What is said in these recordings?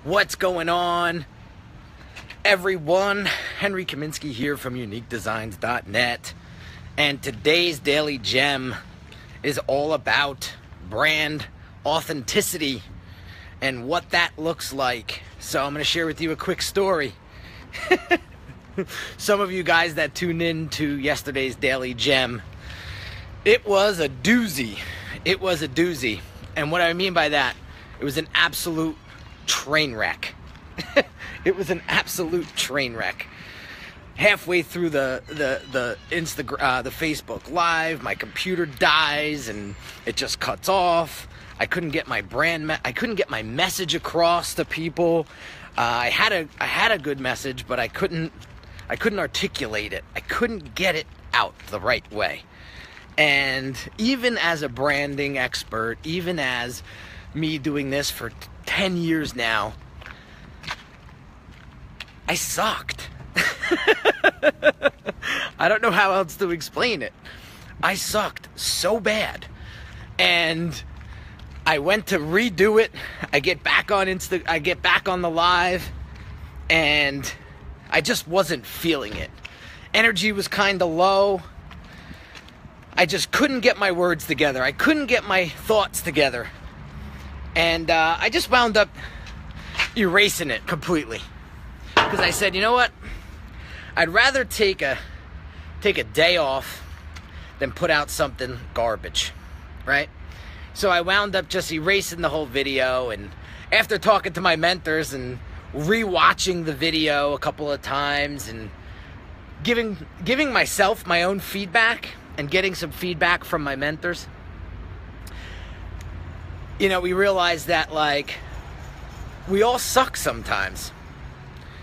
What's going on, everyone? Henry Kaminski here from uniquedesignz.net, and today's daily gem is all about brand authenticity and what that looks like. So I'm going to share with you a quick story. Some of you guys that tuned in to yesterday's daily gem, it was a doozy. It was a doozy. And what I mean by that, it was an absolute train wreck. It was an absolute train wreck. Halfway through the Facebook Live, my computer dies and it just cuts off. I couldn't get my I couldn't get my message across to people. I had a good message, but I couldn't articulate it. I couldn't get it out the right way. And even as a branding expert, even as me doing this for 10 years now, I sucked. I don't know how else to explain it. I sucked so bad. And I went to redo it. I get back on the live, and I just wasn't feeling it. Energy was kind of low. I just couldn't get my words together. I couldn't get my thoughts together. And I just wound up erasing it completely. Because I said, you know what? I'd rather take a day off than put out something garbage, right? So I wound up just erasing the whole video. And after talking to my mentors and rewatching the video a couple of times and giving myself my own feedback and getting some feedback from my mentors, you know, we realized that, like, we all suck sometimes.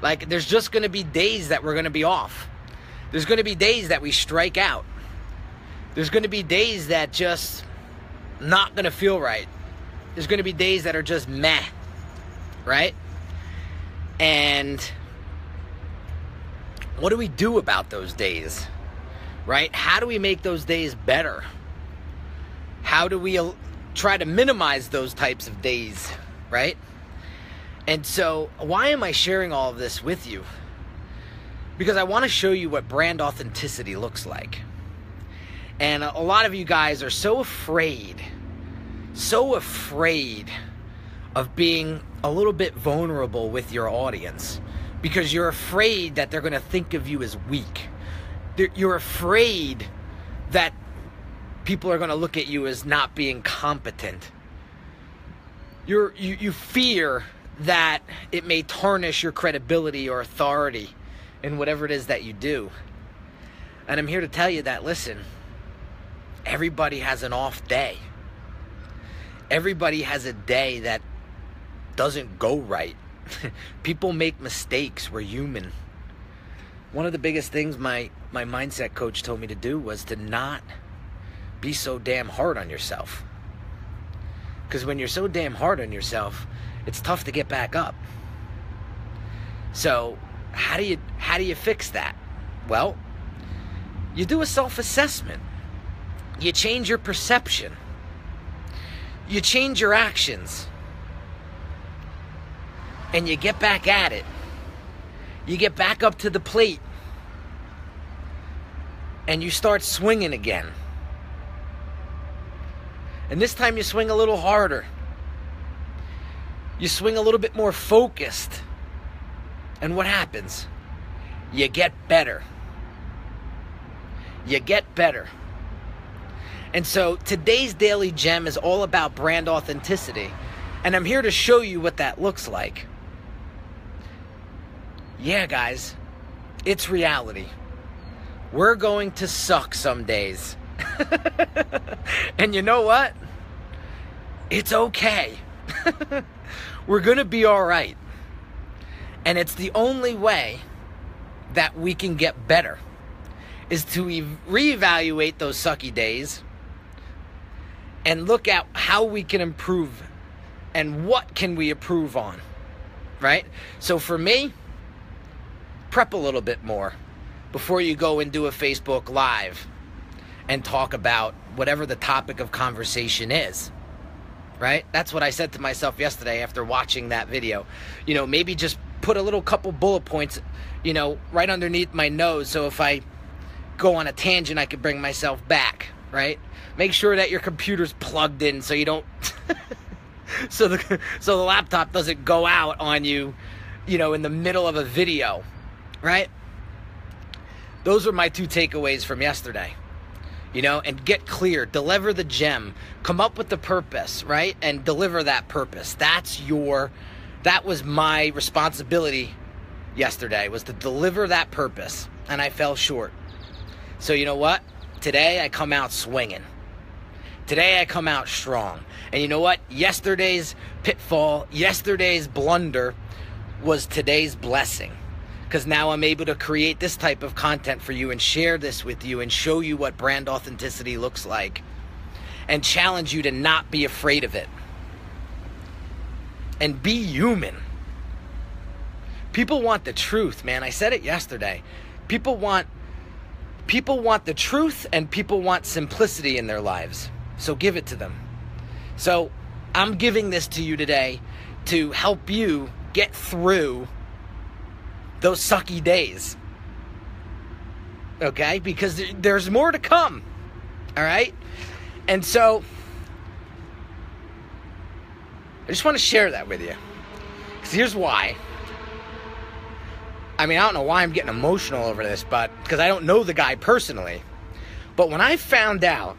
Like, there's just going to be days that we're going to be off. There's going to be days that we strike out. There's going to be days that just not going to feel right. There's going to be days that are just meh, right? And what do we do about those days, right? How do we make those days better? How do we try to minimize those types of days, right? And so why am I sharing all of this with you? Because I want to show you what brand authenticity looks like. And a lot of you guys are so afraid of being a little bit vulnerable with your audience, because you're afraid that they're going to think of you as weak. You're afraid that people are going to look at you as not being competent. You fear that it may tarnish your credibility or authority in whatever it is that you do. And I'm here to tell you that, listen, everybody has an off day. Everybody has a day that doesn't go right. People make mistakes. We're human. One of the biggest things my mindset coach told me to do was to not be so damn hard on yourself. Because when you're so damn hard on yourself, it's tough to get back up. So how do you fix that? Well, you do a self-assessment. You change your perception. You change your actions. And you get back at it. You get back up to the plate. And you start swinging again. And this time you swing a little harder. You swing a little bit more focused. And what happens? You get better. You get better. And so today's daily gem is all about brand authenticity. And I'm here to show you what that looks like. Yeah, guys, it's reality. We're going to suck some days. And you know what? It's okay. We're going to be all right. And it's the only way that we can get better is to reevaluate those sucky days and look at how we can improve and what can we improve on, right? So for me, prep a little bit more before you go and do a Facebook Live and talk about whatever the topic of conversation is. right? That's what I said to myself yesterday after watching that video. You know, maybe just put a little couple bullet points, you know, right underneath my nose, so if I go on a tangent, I can bring myself back, right? Make sure that your computer's plugged in so you don't so the laptop doesn't go out on you, you know, in the middle of a video, right? Those are my 2 takeaways from yesterday. You know, and get clear, deliver the gem, come up with the purpose, right? And deliver that purpose. That was my responsibility yesterday, was to deliver that purpose, and I fell short. So you know what? Today I come out swinging. Today I come out strong. And you know what? Yesterday's pitfall, yesterday's blunder was today's blessing. Because now I'm able to create this type of content for you and share this with you and show you what brand authenticity looks like and challenge you to not be afraid of it. And be human. People want the truth, man. I said it yesterday. People want the truth, and people want simplicity in their lives. So give it to them. So I'm giving this to you today to help you get through those sucky days. Okay? Because there's more to come. All right? And so I just want to share that with you. Because here's why. I mean, I don't know why I'm getting emotional over this, but because I don't know the guy personally. But when I found out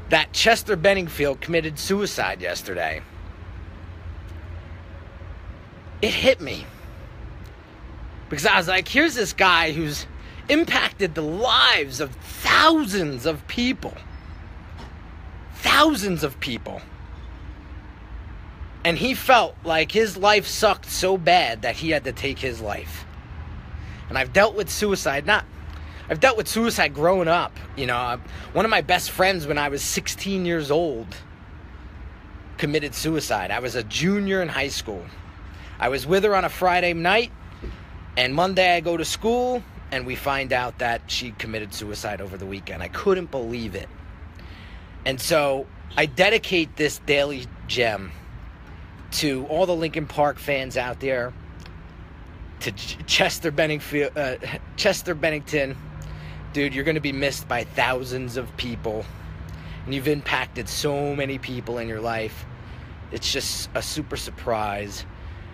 that Chester Benningfield committed suicide yesterday, it hit me. Because I was like, here's this guy who's impacted the lives of thousands of people. Thousands of people. And he felt like his life sucked so bad that he had to take his life. And I've dealt with suicide, I've dealt with suicide growing up. You know, one of my best friends when I was 16 years old committed suicide. I was a junior in high school. I was with her on a Friday night, and Monday I go to school, and we find out that she committed suicide over the weekend. I couldn't believe it. And so I dedicate this daily gem to all the Linkin Park fans out there, to Chester Bennington. Dude, you're going to be missed by thousands of people, and you've impacted so many people in your life. It's just a super surprise.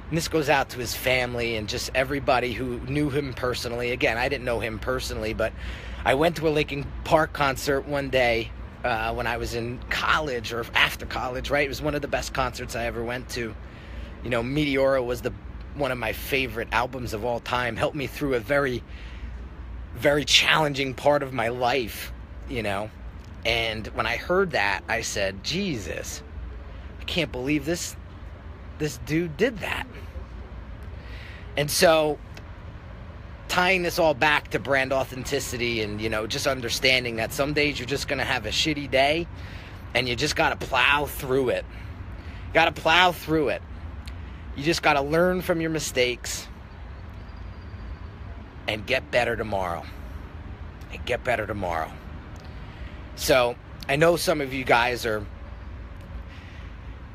And this goes out to his family and just everybody who knew him personally. Again, I didn't know him personally, but I went to a Linkin Park concert one day when I was in college or after college, right? It was one of the best concerts I ever went to. You know, Meteora was one of my favorite albums of all time. Helped me through a very, very challenging part of my life, you know. And when I heard that, I said, Jesus, I can't believe this dude did that. And so tying this all back to brand authenticity and, you know, just understanding that some days you're just going to have a shitty day and you just got to plow through it. You got to plow through it. You just got to learn from your mistakes and get better tomorrow. And get better tomorrow. So I know some of you guys are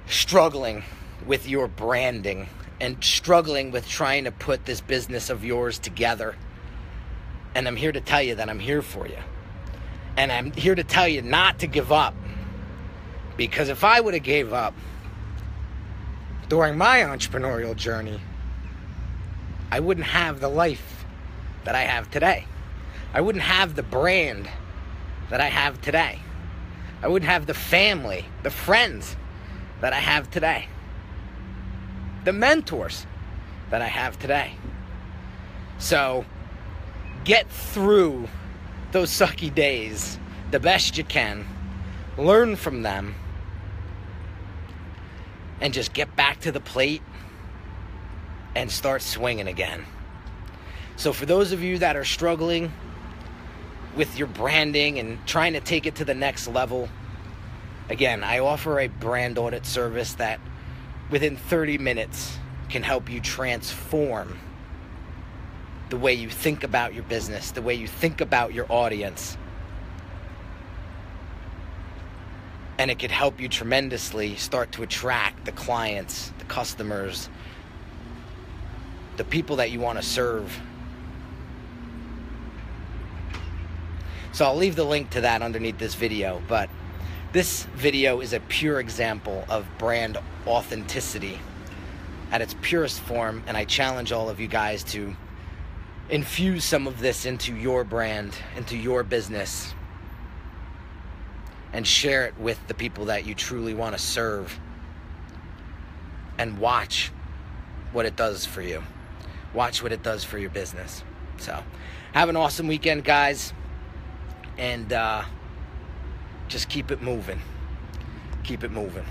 struggling with your branding and struggling with trying to put this business of yours together. And I'm here to tell you that I'm here for you. And I'm here to tell you not to give up. Because if I would have gave up during my entrepreneurial journey, I wouldn't have the life that I have today. I wouldn't have the brand that I have today. I wouldn't have the family, the friends that I have today. The mentors that I have today. So get through those sucky days the best you can. Learn from them. And just get back to the plate and start swinging again. So for those of you that are struggling with your branding and trying to take it to the next level, again, I offer a brand audit service that within 30 minutes can help you transform the way you think about your business, the way you think about your audience. And it could help you tremendously start to attract the clients, the customers, the people that you want to serve. So I'll leave the link to that underneath this video, but this video is a pure example of brand authenticity at its purest form, and I challenge all of you guys to infuse some of this into your brand, into your business, and share it with the people that you truly want to serve, and watch what it does for you. Watch what it does for your business. So, have an awesome weekend, guys, and just keep it moving. Keep it moving.